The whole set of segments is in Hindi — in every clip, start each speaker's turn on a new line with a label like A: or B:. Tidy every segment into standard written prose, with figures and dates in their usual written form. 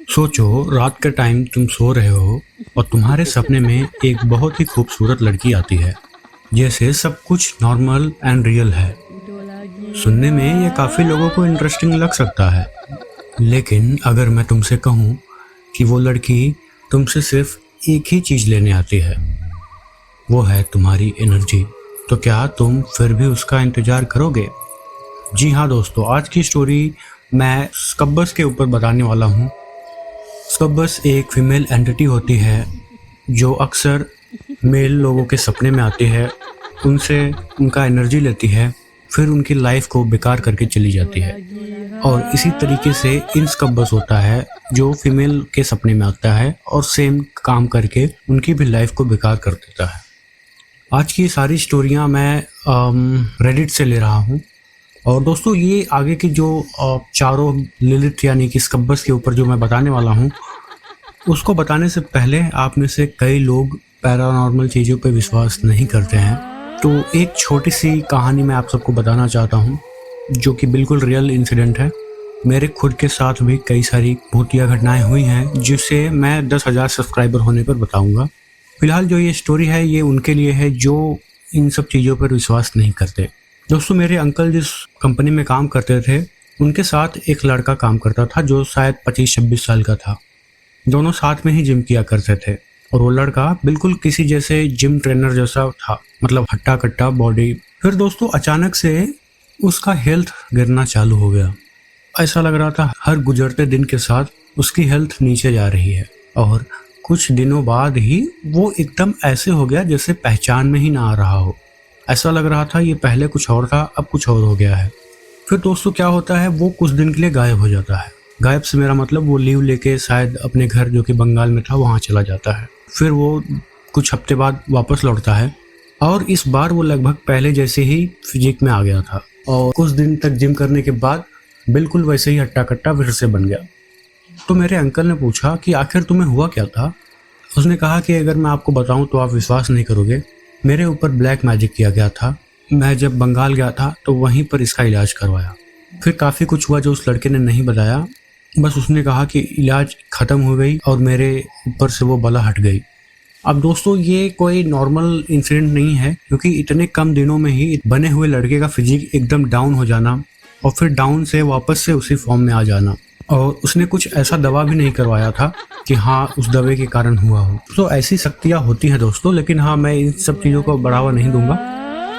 A: सोचो, रात के टाइम तुम सो रहे हो और तुम्हारे सपने में एक बहुत ही खूबसूरत लड़की आती है। जैसे सब कुछ नॉर्मल एंड रियल है। सुनने में ये काफ़ी लोगों को इंटरेस्टिंग लग सकता है, लेकिन अगर मैं तुमसे कहूँ कि वो लड़की तुमसे सिर्फ एक ही चीज़ लेने आती है, वो है तुम्हारी एनर्जी, तो क्या तुम फिर भी उसका इंतज़ार करोगे? जी हाँ दोस्तों, आज की स्टोरी मैं स्कब्बस के ऊपर बताने वाला हूँ। स्कब्बस एक फीमेल एंटिटी होती है जो अक्सर मेल लोगों के सपने में आती है, उनसे उनका एनर्जी लेती है, फिर उनकी लाइफ को बेकार करके चली जाती है। और इसी तरीके से इन स्कब्बस होता है जो फीमेल के सपने में आता है और सेम काम करके उनकी भी लाइफ को बेकार कर देता है। आज की सारी स्टोरियाँ मैं रेडिट से ले रहा हूँ। और दोस्तों, ये आगे की जो चारों लिलिथ यानी कि स्कब्बस के ऊपर जो मैं बताने वाला हूँ, उसको बताने से पहले आप में से कई लोग पैरानॉर्मल चीज़ों पे विश्वास नहीं करते हैं, तो एक छोटी सी कहानी मैं आप सबको बताना चाहता हूँ जो कि बिल्कुल रियल इंसिडेंट है। मेरे खुद के साथ भी कई सारी भूतिया घटनाएं हुई हैं जिसे मैं 10,000 सब्सक्राइबर होने पर बताऊँगा। फिलहाल जो ये स्टोरी है ये उनके लिए है जो इन सब चीज़ों पर विश्वास नहीं करते। दोस्तों, मेरे अंकल जिस कंपनी में काम करते थे उनके साथ एक लड़का काम करता था जो शायद 25-26 साल का था। दोनों साथ में ही जिम किया करते थे और वो लड़का बिल्कुल किसी जैसे जिम ट्रेनर जैसा था, मतलब हट्टा कट्टा बॉडी। फिर दोस्तों अचानक से उसका हेल्थ गिरना चालू हो गया। ऐसा लग रहा था हर गुजरते दिन के साथ उसकी हेल्थ नीचे जा रही है और कुछ दिनों बाद ही वो एकदम ऐसे हो गया जैसे पहचान में ही ना आ रहा हो। ऐसा लग रहा था ये पहले कुछ और था, अब कुछ और हो गया है। फिर दोस्तों क्या होता है, वो कुछ दिन के लिए गायब हो जाता है। गायब से मेरा मतलब वो लीव लेके शायद अपने घर जो कि बंगाल में था वहाँ चला जाता है। फिर वो कुछ हफ्ते बाद वापस लौटता है और इस बार वो लगभग पहले जैसे ही फिजिक में आ गया था और कुछ दिन तक जिम करने के बाद बिल्कुल वैसे ही हट्टा कट्टा फिर से बन गया। तो मेरे अंकल ने पूछा कि आखिर तुम्हें हुआ क्या था। उसने कहा कि अगर मैं आपको बताऊं तो आप विश्वास नहीं करोगे, मेरे ऊपर ब्लैक मैजिक किया गया था। मैं जब बंगाल गया था तो वहीं पर इसका इलाज करवाया। फिर काफ़ी कुछ हुआ जो उस लड़के ने नहीं बताया, बस उसने कहा कि इलाज ख़त्म हो गई और मेरे ऊपर से वो बला हट गई। अब दोस्तों ये कोई नॉर्मल इंसिडेंट नहीं है, क्योंकि इतने कम दिनों में ही बने हुए लड़के का फिजिक एकदम डाउन हो जाना और फिर डाउन से वापस से उसी फॉर्म में आ जाना। और उसने कुछ ऐसा दवा भी नहीं करवाया था कि हाँ उस दवा के कारण हुआ हो। तो ऐसी शक्तियाँ होती हैं दोस्तों, लेकिन हाँ मैं इन सब चीज़ों को बढ़ावा नहीं दूंगा।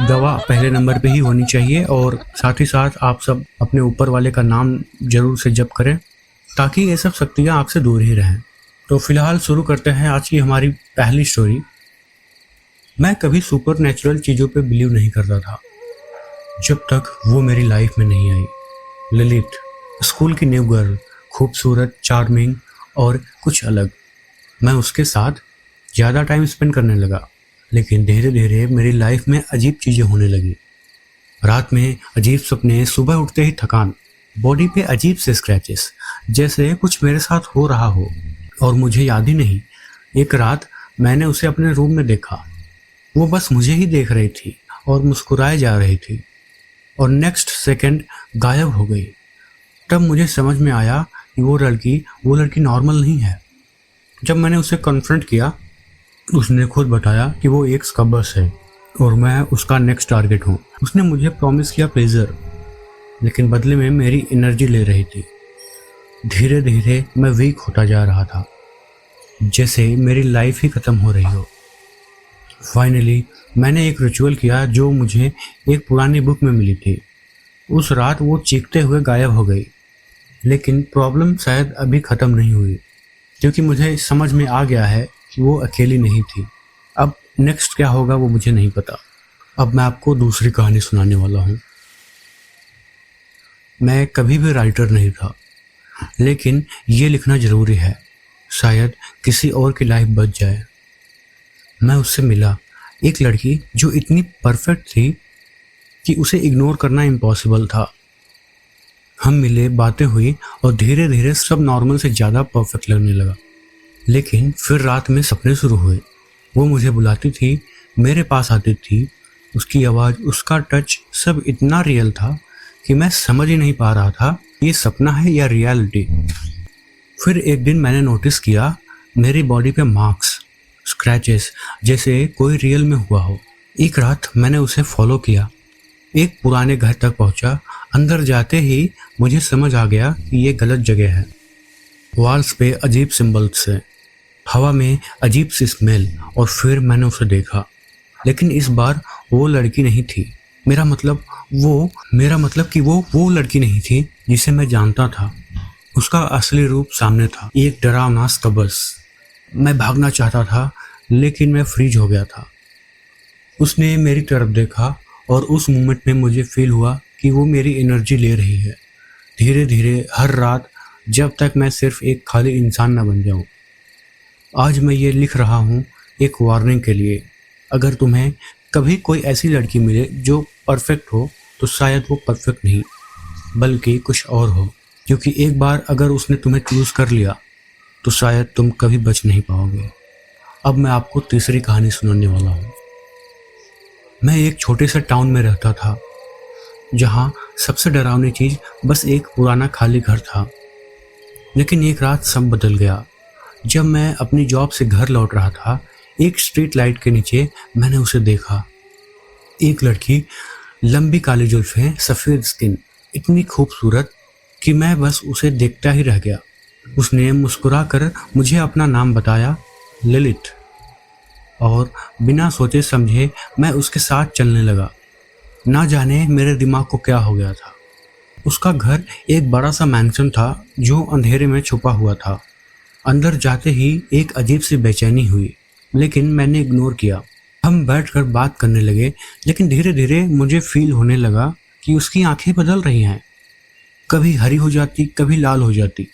A: दवा पहले नंबर पे ही होनी चाहिए और साथ ही साथ आप सब अपने ऊपर वाले का नाम जरूर से जप करें ताकि ये सब शक्तियाँ आपसे दूर ही रहें। तो फिलहाल शुरू करते हैं आज की हमारी पहली स्टोरी। मैं कभी सुपर नेचुरल चीज़ों पे बिलीव नहीं करता था जब तक वो मेरी लाइफ में नहीं आई। लिलिथ, स्कूल की न्यू गर्ल, खूबसूरत, चार्मिंग और कुछ अलग। मैं उसके साथ ज़्यादा टाइम स्पेंड करने लगा, लेकिन धीरे धीरे मेरी लाइफ में अजीब चीज़ें होने लगी। रात में अजीब सपने, सुबह उठते ही थकान, बॉडी पे अजीब से स्क्रैचेस, जैसे कुछ मेरे साथ हो रहा हो और मुझे याद ही नहीं। एक रात मैंने उसे अपने रूम में देखा, वो बस मुझे ही देख रही थी और मुस्कुराए जा रही थी और नेक्स्ट सेकंड गायब हो गई। तब मुझे समझ में आया कि वो लड़की नॉर्मल नहीं है। जब मैंने उसे कन्फ्रंट किया, उसने खुद बताया कि वो एक स्कब्बस है और मैं उसका नेक्स्ट टारगेट हूँ। उसने मुझे प्रॉमिस किया प्लेजर, लेकिन बदले में मेरी एनर्जी ले रही थी। धीरे धीरे मैं वीक होता जा रहा था, जैसे मेरी लाइफ ही ख़त्म हो रही हो। फाइनली मैंने एक रिचुअल किया जो मुझे एक पुरानी बुक में मिली थी। उस रात वो चीखते हुए गायब हो गई, लेकिन प्रॉब्लम शायद अभी ख़त्म नहीं हुई, क्योंकि मुझे समझ में आ गया है कि वो अकेली नहीं थी। अब नेक्स्ट क्या होगा वो मुझे नहीं पता। अब मैं आपको दूसरी कहानी सुनाने वाला हूँ। मैं कभी भी राइटर नहीं था, लेकिन ये लिखना ज़रूरी है, शायद किसी और की लाइफ बच जाए। मैं उससे मिला, एक लड़की जो इतनी परफेक्ट थी कि उसे इग्नोर करना इम्पॉसिबल था। हम मिले, बातें हुई और धीरे धीरे सब नॉर्मल से ज़्यादा परफेक्ट लगने लगा। लेकिन फिर रात में सपने शुरू हुए। वो मुझे बुलाती थी, मेरे पास आती थी, उसकी आवाज़, उसका टच, सब इतना रियल था कि मैं समझ ही नहीं पा रहा था ये सपना है या रियलिटी। फिर एक दिन मैंने नोटिस किया मेरी बॉडी पे मार्क्स, स्क्रैचेस जैसे कोई रियल में हुआ हो। एक रात मैंने उसे फॉलो किया, एक पुराने घर तक पहुंचा। अंदर जाते ही मुझे समझ आ गया कि ये गलत जगह है। वॉल्स पे अजीब सिंबल्स है, हवा में अजीब सी स्मेल। और फिर मैंने उसे देखा, लेकिन इस बार वो लड़की नहीं थी। मेरा मतलब कि वो लड़की नहीं थी जिसे मैं जानता था। उसका असली रूप सामने था, एक डरावना स्कबस। मैं भागना चाहता था लेकिन मैं फ्रीज हो गया था। उसने मेरी तरफ देखा और उस मोमेंट में मुझे फील हुआ कि वो मेरी एनर्जी ले रही है, धीरे धीरे, हर रात, जब तक मैं सिर्फ एक खाली इंसान न बन जाऊं। आज मैं ये लिख रहा हूँ एक वार्निंग के लिए। अगर तुम्हें कभी कोई ऐसी लड़की मिले जो परफेक्ट हो, तो शायद वो परफेक्ट नहीं बल्कि कुछ और हो। क्योंकि एक बार अगर उसने तुम्हें चूज कर लिया तो शायद तुम कभी बच नहीं पाओगे। अब मैं आपको तीसरी कहानी सुनाने वाला हूँ। मैं एक छोटे से टाउन में रहता था जहाँ सबसे डरावनी चीज़ बस एक पुराना खाली घर था। लेकिन एक रात सब बदल गया। जब मैं अपनी जॉब से घर लौट रहा था, एक स्ट्रीट लाइट के नीचे मैंने उसे देखा। एक लड़की, लंबी काली जुल्फें, सफ़ेद स्किन, इतनी खूबसूरत कि मैं बस उसे देखता ही रह गया। उसने मुस्कुराकर मुझे अपना नाम बताया, ललित। और बिना सोचे समझे मैं उसके साथ चलने लगा। ना जाने मेरे दिमाग को क्या हो गया था। उसका घर एक बड़ा सा मैंशन था जो अंधेरे में छुपा हुआ था। अंदर जाते ही एक अजीब सी बेचैनी हुई, लेकिन मैंने इग्नोर किया। हम बैठकर बात करने लगे, लेकिन धीरे धीरे मुझे फील होने लगा कि उसकी आंखें बदल रही हैं। कभी हरी हो जाती, कभी लाल हो जाती,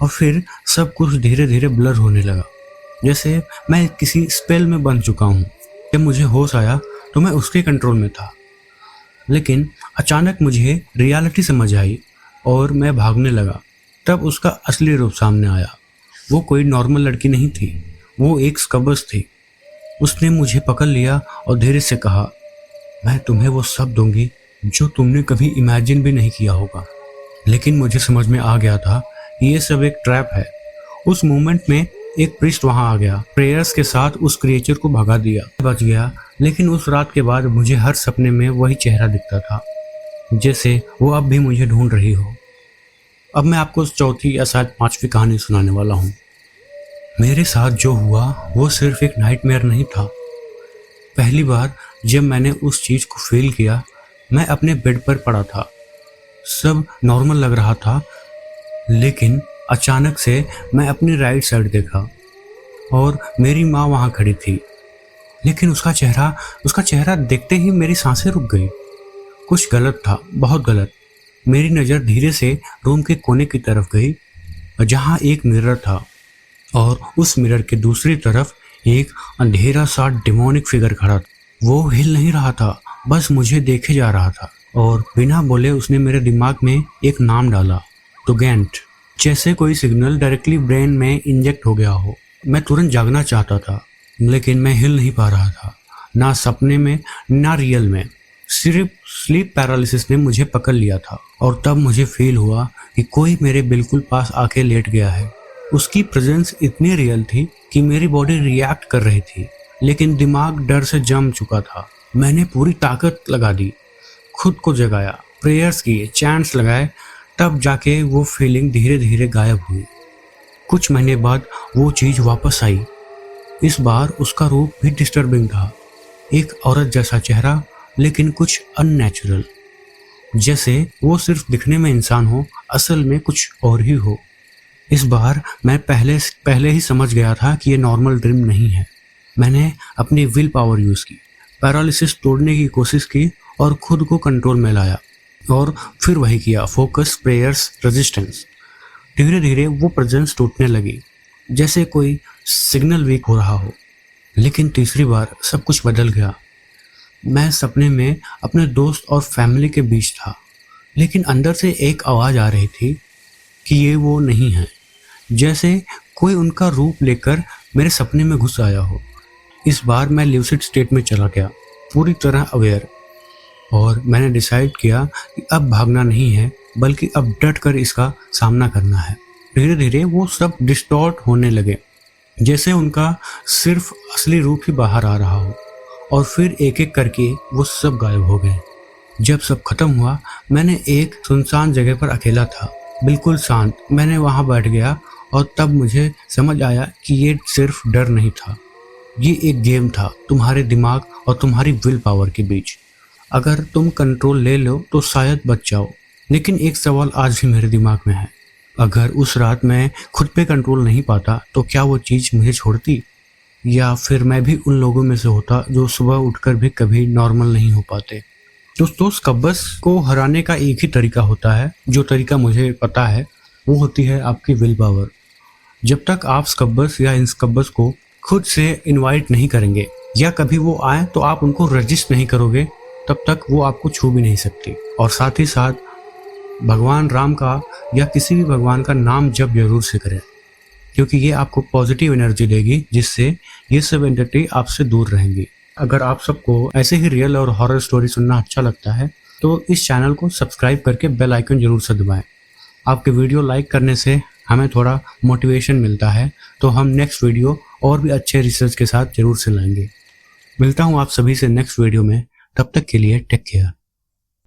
A: और फिर सब कुछ धीरे धीरे ब्लर होने लगा, जैसे मैं किसी स्पेल में बंध चुका हूँ। जब मुझे होश आया तो मैं उसके कंट्रोल में था, लेकिन अचानक मुझे रियलिटी समझ आई और मैं भागने लगा। तब उसका असली रूप सामने आया। वो कोई नॉर्मल लड़की नहीं थी, वो एक स्कबस थी। उसने मुझे पकड़ लिया और धीरे से कहा, मैं तुम्हें वो सब दूंगी जो तुमने कभी इमेजिन भी नहीं किया होगा। लेकिन मुझे समझ में आ गया था कि ये सब एक ट्रैप है। उस मोमेंट में एक प्रीस्ट वहां आ गया, प्रेयर्स के साथ उस क्रिएचर को भगा दिया। बच गया, लेकिन उस रात के बाद मुझे हर सपने में वही चेहरा दिखता था, जैसे वो अब भी मुझे ढूंढ रही हो। अब मैं आपको चौथी या शायद पांचवी कहानी सुनाने वाला हूँ। मेरे साथ जो हुआ वो सिर्फ एक नाइटमेयर नहीं था। पहली बार जब मैंने उस चीज़ को फील किया, मैं अपने बेड पर पड़ा था। सब नॉर्मल लग रहा था, लेकिन अचानक से मैं अपनी राइट साइड देखा और मेरी माँ वहाँ खड़ी थी। लेकिन उसका चेहरा देखते ही मेरी सांसें रुक गई। कुछ गलत था, बहुत गलत। मेरी नज़र धीरे से रूम के कोने की तरफ गई, जहाँ एक मिरर था, और उस मिरर के दूसरी तरफ एक अंधेरा सा डेमोनिक फिगर खड़ा था। वो हिल नहीं रहा था, बस मुझे देखे जा रहा था। और बिना बोले उसने मेरे दिमाग में एक नाम डाला, टोगेंट। जैसे कोई सिग्नल डायरेक्टली ब्रेन में इंजेक्ट हो गया हो। मैं तुरंत जागना चाहता था, लेकिन मैं हिल नहीं पा रहा था, ना सपने में ना रियल में। सिर्फ स्लीप पैरालिसिस ने मुझे पकड़ लिया था। और तब मुझे फील हुआ कि कोई मेरे बिल्कुल पास आके लेट गया है। उसकी प्रेजेंस इतनी रियल थी कि मेरी बॉडी रिएक्ट कर रही थी, लेकिन दिमाग डर से जम चुका था। मैंने पूरी ताकत लगा दी, खुद को जगाया, प्रेयर्स किए, चैंट्स लगाए, तब जाके वो फीलिंग धीरे धीरे गायब हुई। कुछ महीने बाद वो चीज़ वापस आई। इस बार उसका रूप भी डिस्टर्बिंग था, एक औरत जैसा चेहरा, लेकिन कुछ अननेचुरल, जैसे वो सिर्फ दिखने में इंसान हो, असल में कुछ और ही हो। इस बार मैं पहले ही समझ गया था कि ये नॉर्मल ड्रीम नहीं है। मैंने अपनी विल पावर यूज़ की, पैरालिसिस तोड़ने की कोशिश की और खुद को कंट्रोल में लाया। और फिर वही किया, फोकस, प्रेयर्स, रेजिस्टेंस। धीरे धीरे वो प्रेजेंस टूटने लगी, जैसे कोई सिग्नल वीक हो रहा हो। लेकिन तीसरी बार सब कुछ बदल गया। मैं सपने में अपने दोस्त और फैमिली के बीच था, लेकिन अंदर से एक आवाज़ आ रही थी कि ये वो नहीं है, जैसे कोई उनका रूप लेकर मेरे सपने में घुस आया हो। इस बार मैं ल्यूसिड स्टेट में चला गया, पूरी तरह अवेयर। और मैंने डिसाइड किया कि अब भागना नहीं है, बल्कि अब डट कर इसका सामना करना है। धीरे धीरे वो सब डिस्टॉर्ट होने लगे, जैसे उनका सिर्फ असली रूप ही बाहर आ रहा हो। और फिर एक एक करके वो सब गायब हो गए। जब सब खत्म हुआ, मैंने एक सुनसान जगह पर अकेला था, बिल्कुल शांत। मैंने वहां बैठ गया और तब मुझे समझ आया कि ये सिर्फ डर नहीं था, ये एक गेम था तुम्हारे दिमाग और तुम्हारी विल पावर के बीच। अगर तुम कंट्रोल ले लो तो शायद बच जाओ। लेकिन एक सवाल आज भी मेरे दिमाग में है, अगर उस रात मैं खुद पे कंट्रोल नहीं पाता तो क्या वो चीज़ मुझे छोड़ती, या फिर मैं भी उन लोगों में से होता जो सुबह उठकर भी कभी नॉर्मल नहीं हो पाते। दोस्तों, स्कब्बस को हराने का एक ही तरीका होता है, जो तरीका मुझे पता है, वो होती है आपकी विल पावर। जब तक आप स्कब्बस या इन स्कब्बस को खुद से इनवाइट नहीं करेंगे या कभी वो आए तो आप उनको रजिस्ट नहीं करोगे, तब तक वो आपको छू भी नहीं सकती। और साथ ही साथ भगवान राम का या किसी भी भगवान का नाम जप जरूर से करें, क्योंकि ये आपको पॉजिटिव एनर्जी देगी, जिससे ये सब एंटिटी आपसे दूर रहेंगी। अगर आप सबको ऐसे ही रियल और हॉरर स्टोरी सुनना अच्छा लगता है तो इस चैनल को सब्सक्राइब करके बेल आइकन जरूर से दबाएं। आपके वीडियो लाइक करने से हमें थोड़ा मोटिवेशन मिलता है, तो हम नेक्स्ट वीडियो और भी अच्छे रिसर्च के साथ जरूर से लाएंगे। मिलता हूँ आप सभी से नेक्स्ट वीडियो में, तब तक के लिए टेक केयर।